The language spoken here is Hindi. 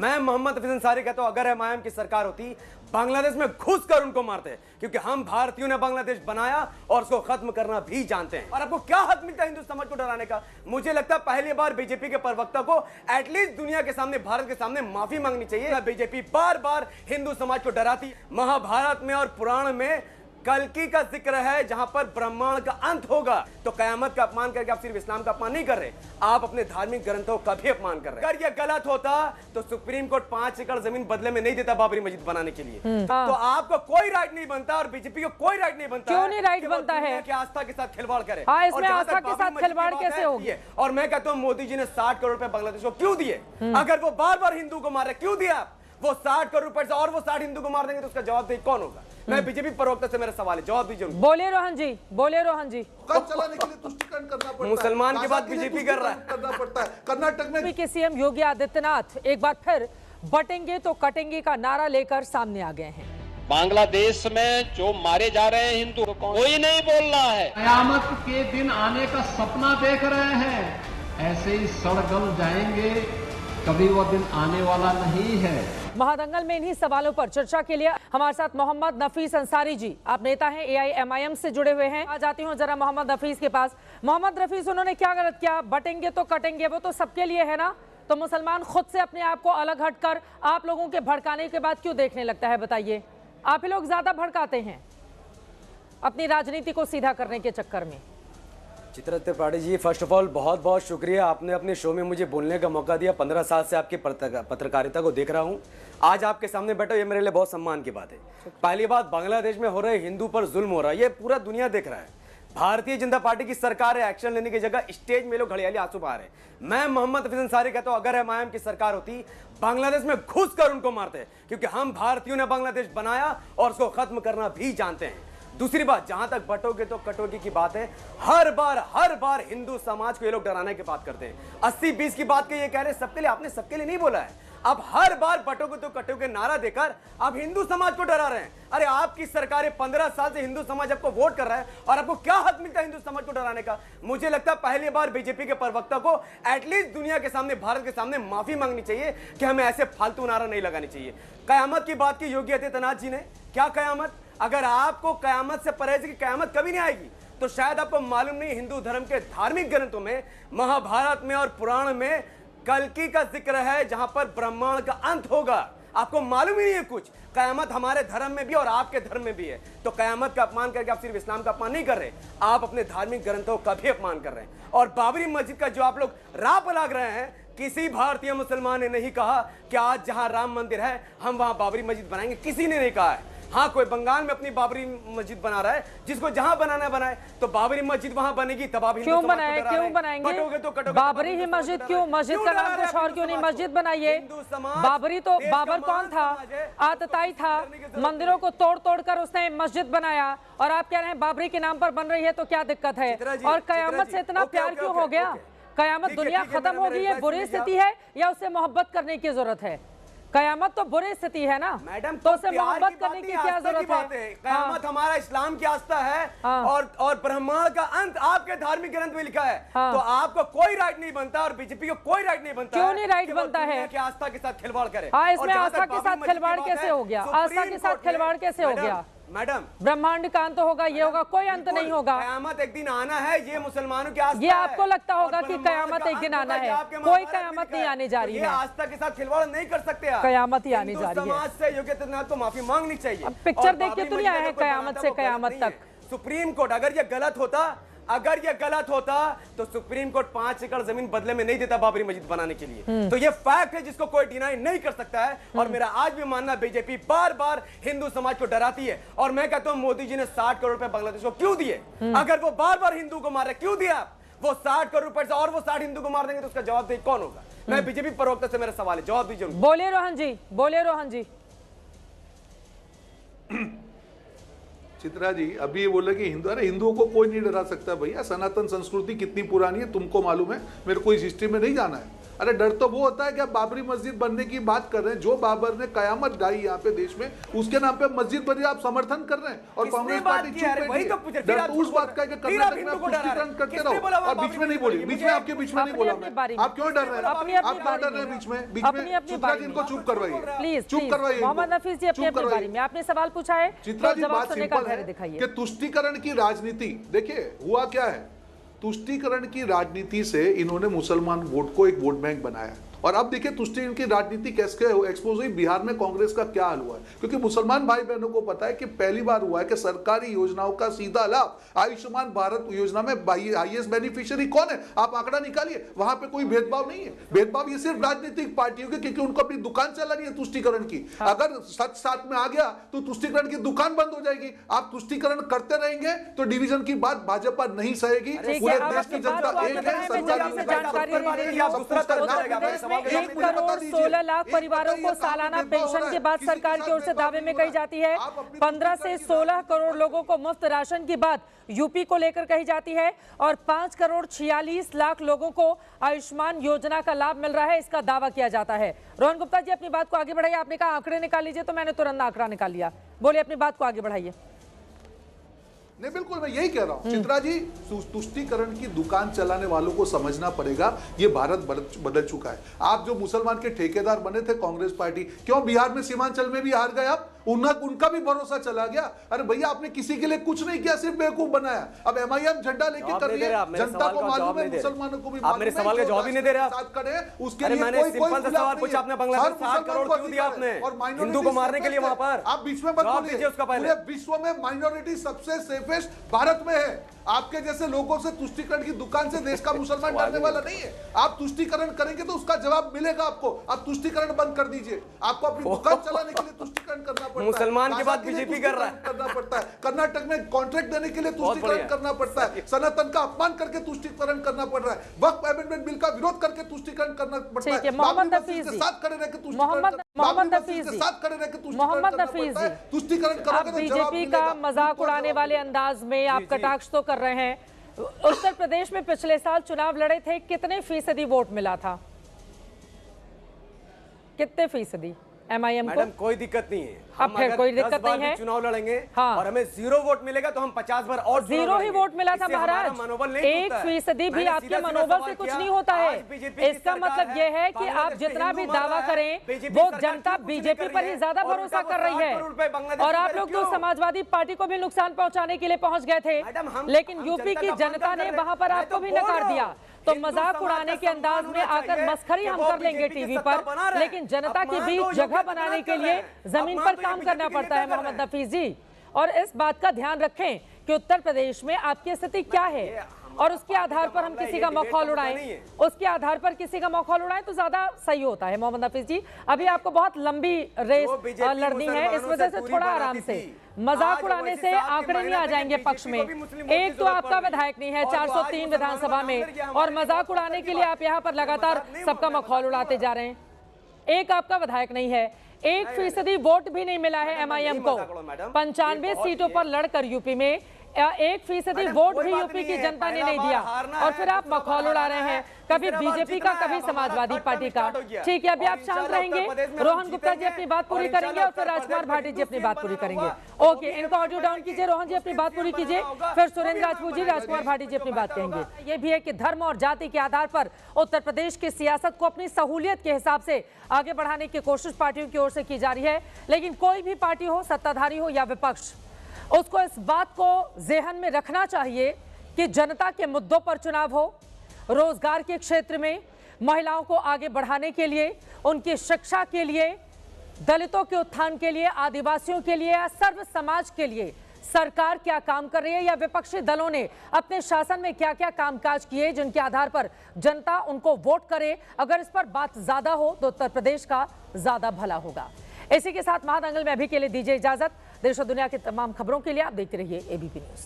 मैं मोहम्मद हफीज अंसारी कहता हूं, अगर एमआईएम की सरकार होती बांग्लादेश में घुसकर उनको मारते, क्योंकि हम भारतीयों ने बांग्लादेश बनाया और उसको खत्म करना भी जानते हैं। और आपको क्या हक मिलता है हिंदू समाज को डराने का? मुझे लगता है पहली बार बीजेपी के प्रवक्ता को एटलीस्ट दुनिया के सामने, भारत के सामने माफी मांगनी चाहिए। बीजेपी बार बार हिंदू समाज को डराती। महाभारत में और पुराण में कल्कि का जिक्र है जहां पर ब्रह्मांड का अंत होगा, तो कयामत का अपमान करके आप सिर्फ इस्लाम का अपमान नहीं कर रहे, आप अपने धार्मिक ग्रंथों का भी अपमान कर रहे हैं। अगर ये गलत होता तो सुप्रीम कोर्ट 5 एकड़ जमीन बदले में नहीं देता बाबरी मस्जिद बनाने के लिए। तो आपको कोई राइट नहीं बनता और बीजेपी को कोई राइट नहीं बनता। क्यों नहीं राइट बनता है कि आस्था के साथ खिलवाड़ करे? हाँ, इसमें आस्था के साथ खिलवाड़ कैसे होगी? और मैं कहता हूँ मोदी जी ने 60 करोड़ रुपए बांग्लादेश को क्यों दिए? अगर वो बार बार हिंदू को मार रहे, क्यों दिया आप? वो 60 करोड़ रुपए से और वो 60 हिंदू को मार देंगे तो उसका जवाब दे कौन होगा? मैं बीजेपी प्रवक्ता से मेरा सवाल है, जवाब दीजिए। बोले रोहन जी, बोले रोहन जी। चलाने के लिए तुष्टिकरण करना पड़ता है, मुसलमान के बाद बीजेपी कर रहा है, करना पड़ता है। कर्नाटक में के सीएम योगी आदित्यनाथ एक बार फिर बटेंगे तो कटेंगे का नारा लेकर सामने आ गए हैं। बांग्लादेश में जो मारे जा रहे हैं हिंदू, कोई नहीं बोल रहा है। कयामत के दिन आने का सपना देख रहे हैं, ऐसे ही सड़गल जाएंगे, कभी वो दिन आने वाला नहीं है। महादंगल में इन्हीं सवालों पर चर्चा के लिए हमारे साथ मोहम्मद नफीस अंसारी जी, आप नेता हैं, एआईएमआईएम से जुड़े हुए हैं। आ जाती हूँ जरा मोहम्मद नफीस के पास। मोहम्मद नफीस, उन्होंने क्या गलत किया? बटेंगे तो कटेंगे, वो तो सबके लिए है ना, तो मुसलमान खुद से अपने आप को अलग हटकर आप लोगों के भड़काने के बाद क्यों देखने लगता है? बताइए, आप ही लोग ज्यादा भड़काते हैं अपनी राजनीति को सीधा करने के चक्कर में। Chitra Tripathi ji, first of all बहुत बहुत शुक्रिया, आपने अपने शो में मुझे बोलने का मौका दिया। 15 साल से आपकी पत्रकारिता को देख रहा हूं, आज आपके सामने बैठा, ये मेरे लिए बहुत सम्मान की बात है। पहली बात, बांग्लादेश में हो रहे हिंदू पर जुल्म हो रहा है, ये पूरा दुनिया देख रहा है। भारतीय जनता पार्टी की सरकार है, एक्शन लेने की जगह स्टेज में लोग घड़ियाली आंसू बहा रहे हैं। मैं मोहम्मद हफीज अंसारी कहता हूं, अगर एमआईएम की सरकार होती बांग्लादेश में घुसकर उनको मारते, क्योंकि हम भारतीयों ने बांग्लादेश बनाया और उसको खत्म करना भी जानते हैं। दूसरी बात, जहां तक बटोगे तो कटोगे की बात है, हर बार हिंदू समाज को ये लोग डराने की बात करते हैं। 80-20 की बात के ये कह रहे हैं सबके लिए, आपने सबके लिए नहीं बोला है। अब हर बार बटोगे तो कटोगे नारा देकर आप हिंदू समाज को डरा रहे हैं। अरे आपकी सरकार 15 साल से हिंदू समाज आपको वोट कर रहा है और आपको क्या हक मिलता है हिंदू समाज को डराने का? मुझे लगता है पहली बार बीजेपी के प्रवक्ता को एटलीस्ट दुनिया के सामने, भारत के सामने माफी मांगनी चाहिए कि हमें ऐसे फालतू नारा नहीं लगानी चाहिए। कयामत की बात की योगी आदित्यनाथ जी ने, क्या कयामत? अगर आपको कयामत से परहेज की कयामत कभी नहीं आएगी तो शायद आपको मालूम नहीं, हिंदू धर्म के धार्मिक ग्रंथों में, महाभारत में और पुराण में कल्कि का जिक्र है जहां पर ब्रह्मांड का अंत होगा। आपको मालूम ही नहीं है कुछ। कयामत हमारे धर्म में भी और आपके धर्म में भी है, तो कयामत का अपमान करके आप सिर्फ इस्लाम का अपमान नहीं कर रहे, आप अपने धार्मिक ग्रंथों का भी अपमान कर रहे हैं। और बाबरी मस्जिद का जो आप लोग राप लाग रहे हैं, किसी भारतीय मुसलमान ने नहीं कहा कि आज जहां राम मंदिर है हम वहां बाबरी मस्जिद बनाएंगे, किसी ने नहीं कहा है। हाँ, कोई बंगाल में अपनी बाबरी मस्जिद बना रहा है, जिसको जहां बनाना बनाए, तो बाबरी मस्जिद वहां बनेगी, तब आप क्यों बनाए, क्यों बनाएंगे? तो बाबरी ही मस्जिद क्यों? मस्जिद का नाम कुछ और क्यों नहीं? मस्जिद बनाइए। बाबरी तो, बाबर कौन था? आतताई था, मंदिरों को तोड़ तोड़ कर उसने मस्जिद बनाया, और आप कह रहे हैं बाबरी के नाम पर बन रही है, तो क्या दिक्कत है? और कयामत से इतना प्यार क्यों हो गया? कयामत दुनिया खत्म हो गई है, बुरी स्थिति है, या उससे मोहब्बत करने की जरूरत है? कयामत तो बुरी स्थिति है ना मैडम, तो उससे मोहब्बत करने की क्या जरूरत है? कयामत हमारा इस्लाम की आस्था है, और ब्रह्मांड का अंत आपके धार्मिक ग्रंथ में लिखा है। तो आपको कोई राइट नहीं बनता और बीजेपी को कोई राइट नहीं बनता। क्यों नहीं राइट बनता है? कि आस्था के साथ खिलवाड़ करे। हाँ, इसमें आस्था के साथ खिलवाड़ कैसे हो गया? आस्था के साथ खिलवाड़ कैसे हो गया? मैडम, ब्रह्मांड का अंत होगा, ये होगा, कोई अंत नहीं होगा। कयामत एक दिन आना है, ये मुसलमानों की आस्था है। ये आपको लगता होगा कि कयामत एक दिन आना है, कोई कयामत नहीं आने जा रही है। आस्था के साथ खिलवाड़ नहीं कर सकते आप। कयामत ही आने जा रही है। समाज से योगी आदित्यनाथ को माफी मांगनी चाहिए। पिक्चर देख के तो नहीं आया है कयामत से कयामत तक। सुप्रीम कोर्ट, अगर ये गलत होता तो सुप्रीम कोर्ट 5 एकड़ जमीन बदले में नहीं देता बाबरी मस्जिद बनाने के लिए। तो ये फैक्ट है जिसको कोई डिनाई नहीं कर सकता है। और मेरा आज भी मानना, बीजेपी बार बार हिंदू समाज को डराती है। और मैं कहता हूं मोदी जी ने 60 करोड़ रुपए बांग्लादेश को क्यों दिए? अगर वो बार बार हिंदू को मार रहे, क्यों दिया आप? वो 60 करोड़ रुपए से और वो 60 हिंदू को मार देंगे तो उसका जवाब दे कौन होगा? मैं बीजेपी प्रवक्ता से मेरा सवाल है, जवाब दीजिए। बोले रोहन जी, बोले रोहन जी। चित्रा जी, अभी ये बोला कि हिंदू, अरे हिंदुओं को कोई नहीं डरा सकता भैया। सनातन संस्कृति कितनी पुरानी है तुमको मालूम है, मेरे को इस हिस्ट्री में नहीं जाना है। अरे डर तो वो होता है कि आप बाबरी मस्जिद बनने की बात कर रहे हैं, जो बाबर ने कयामत ढाई यहाँ पे देश में, उसके नाम पे मस्जिद बनी, आप समर्थन कर रहे हैं और कांग्रेस पार्टी चुप बैठी है। डर तो उस बात का कि कर्नाटक में आप तुष्टीकरण करते रहो और बीच में नहीं बोली, बीच में आपके बीच में नहीं बोला मैं। आप क्यों डर रहे हैं? आप क्यों डर रहे हैं बीच में? चित्रा जी इनको चुप करवाइए, प्लीज चुप करवाइए। मोहम्मद नफीस जी अपनी अपनी बारी में आपने सवाल पूछा है, चित्रा जी जवाब बात सुनने का सिंपल धैर्य है दिखाइए। कि तुष्टीकरण की राजनीति, देखिए हुआ क्या है, तुष्टीकरण की राजनीति से इन्होंने मुसलमान वोट को एक वोट बैंक बनाया और अब देखिए तुष्टीकरण की राजनीति कैसे एक्सपोज हुई। बिहार में कांग्रेस का क्या हाल हुआ है, क्योंकि मुसलमान भाई बहनों को पता है कि पहली बार हुआ है कि सरकारी योजनाओं का सीधा लाभ, आयुष्मान भारत योजना में हाईएस्ट बेनिफिशियरी कौन है, आप आंकड़ा निकालिए, वहां पे कोई भेदभाव नहीं है। भेदभाव ये सिर्फ राजनीतिक पार्टियों के, क्योंकि उनको अपनी दुकान चलानी है तुष्टीकरण की। अगर सच साथ में आ गया तो तुष्टीकरण की दुकान बंद हो जाएगी। आप तुष्टीकरण करते रहेंगे तो डिवीजन की बात भाजपा नहीं सहेगी। पूरे देश की जनता एक है, सरकार 1 करोड़ 16 लाख परिवारों को सालाना पेंशन की बात सरकार की ओर से दावे में कही जाती है। 15 से 16 करोड़ लोगों को मुफ्त राशन की बात यूपी को लेकर कही जाती है और 5 करोड़ 46 लाख लोगों को आयुष्मान योजना का लाभ मिल रहा है, इसका दावा किया जाता है। रोहन गुप्ता जी अपनी बात को आगे बढ़ाइए। आपने कहा आंकड़े निकाल लीजिए, तो मैंने तुरंत आंकड़ा निकाल लिया। बोलिए, अपनी बात को आगे बढ़ाइए। नहीं बिल्कुल मैं यही कह रहा हूं चित्रा जी, तुष्टीकरण की दुकान चलाने वालों को समझना पड़ेगा ये भारत बदल चुका है। आप जो मुसलमान के ठेकेदार बने थे कांग्रेस पार्टी, क्यों बिहार में सीमांचल में भी हार गए आप? उनका भी भरोसा चला गया। अरे भैया आपने किसी के लिए कुछ नहीं किया, सिर्फ बेवकूफ बनाया। अब एमआईएम झंडा लेके कर रही है, जनता को मालूम है, मुसलमानों को भी मालूम है। मेरे सवाल का जवाब ही नहीं दे रहे आप। उसके लिए मैंने सिंपल सा सवाल पूछा, आपने बांग्लादेश 7 करोड़ क्यों दिया आपने हिंदू को मारने के लिए वहां पर? आप बीच में मत बोलिए। पूरे विश्व में माइनॉरिटी सबसे सेफेस्ट भारत में है। आपके जैसे लोगों से तुष्टीकरण की दुकान से देश का मुसलमान डरने वाला नहीं है। आप तुष्टीकरण करेंगे तो उसका जवाब मिलेगा आपको। आप तुष्टीकरण बंद कर दीजिए। आपको अपनी दुकान चलाने के लिए तुष्टीकरण करना पड़ता है, मुसलमान के बाद बीजेपी कर रहा है, करना पड़ता है। कर्नाटक में कॉन्ट्रैक्ट देने के लिए तुष्टीकरण करना पड़ता है, सनातन का अपमान करके तुष्टीकरण करना पड़ रहा है, वक्फ अमेंडमेंट बिल का विरोध करके तुष्टीकरण करना पड़ता है, मोहम्मद नफीस जी, साथ खड़े रहकर तुष्टीकरण आप बीजेपी का मजाक उड़ाने वाले अंदाज में आप कटाक्ष तो कर रहे हैं। उत्तर प्रदेश में पिछले साल चुनाव लड़े थे, कितने फीसदी वोट मिला था? कितने फीसदी एमआईएम को? मैडम कोई दिक्कत नहीं है, अब फिर कोई दिक्कत नहीं है, चुनाव लड़ेंगे हाँ। और हमें 0 वोट मिलेगा तो हम 50 बार और 0 ही वोट मिला था महाराज। 1% भी आपके मनोबल से कुछ नहीं होता है। इसका मतलब यह है कि आप जितना भी दावा करें वो जनता बीजेपी पर ही ज्यादा भरोसा कर रही है। और आप लोग तो समाजवादी पार्टी को भी नुकसान पहुंचाने के लिए पहुंच गए थे, लेकिन यूपी की जनता ने वहां पर आपको भी नकार दिया। तो मजाक उड़ाने के अंदाज में आकर मस्खरी हम कर लेंगे टीवी पर, लेकिन जनता के बीच जगह बनाने के लिए जमीन पर काम करना पड़ता है मोहम्मद नफीस जी। और इस बात का ध्यान रखें कि उत्तर प्रदेश में आपकी स्थिति क्या है और उसके आधार पर हम किसी का मखौल उड़ाएं, उसके आधार पर किसी का मखौल उड़ाएं तो ज्यादा सही होता है। मोहम्मद नफीस जी, अभी आपको बहुत लंबी रेस लड़नी है, इस वजह से थोड़ा आराम से, मजाक उड़ाने से आंकड़े नहीं आ जाएंगे पक्ष में। एक तो आपका विधायक नहीं है 403 विधानसभा में, और मजाक उड़ाने के लिए आप यहाँ पर लगातार सबका मखौल उड़ाते जा रहे हैं। एक आपका विधायक नहीं है, 1% वोट भी नहीं मिला है एमआईएम को 95 सीटों पर लड़कर यूपी में। 1% वोट भी यूपी की जनता ने नहीं दिया और फिर आप मखौल उड़ा रहे हैं, कभी बीजेपी का कभी समाजवादी पार्टी का। ठीक है, अभी आप शांत रहेंगे, रोहन गुप्ता जी अपनी बात पूरी करेंगे और फिर राजकुमार भाटी जी अपनी बात पूरी करेंगे। ओके, इनका ऑडियो डाउन कीजिए, रोहन जी अपनी बात पूरी कीजिए, फिर सुरेंद्र राजपूत जी, राजकुमार भाटी जी अपनी बात कहेंगे। ये भी है कि धर्म और जाति के आधार पर उत्तर प्रदेश की सियासत को अपनी सहूलियत के हिसाब से आगे बढ़ाने की कोशिश पार्टियों की ओर से की जा रही है, लेकिन कोई भी पार्टी हो, सत्ताधारी हो या विपक्ष, उसको इस बात को ज़हन में रखना चाहिए कि जनता के मुद्दों पर चुनाव हो, रोजगार के क्षेत्र में, महिलाओं को आगे बढ़ाने के लिए, उनकी शिक्षा के लिए, दलितों के उत्थान के लिए, आदिवासियों के लिए या सर्व समाज के लिए सरकार क्या काम कर रही है या विपक्षी दलों ने अपने शासन में क्या क्या कामकाज किए जिनके आधार पर जनता उनको वोट करे। अगर इस पर बात ज्यादा हो तो उत्तर प्रदेश का ज्यादा भला होगा। इसी के साथ महादंगल में अभी के लिए दीजिए इजाजत। देश और दुनिया की तमाम खबरों के लिए आप देखते रहिए एबीपी न्यूज।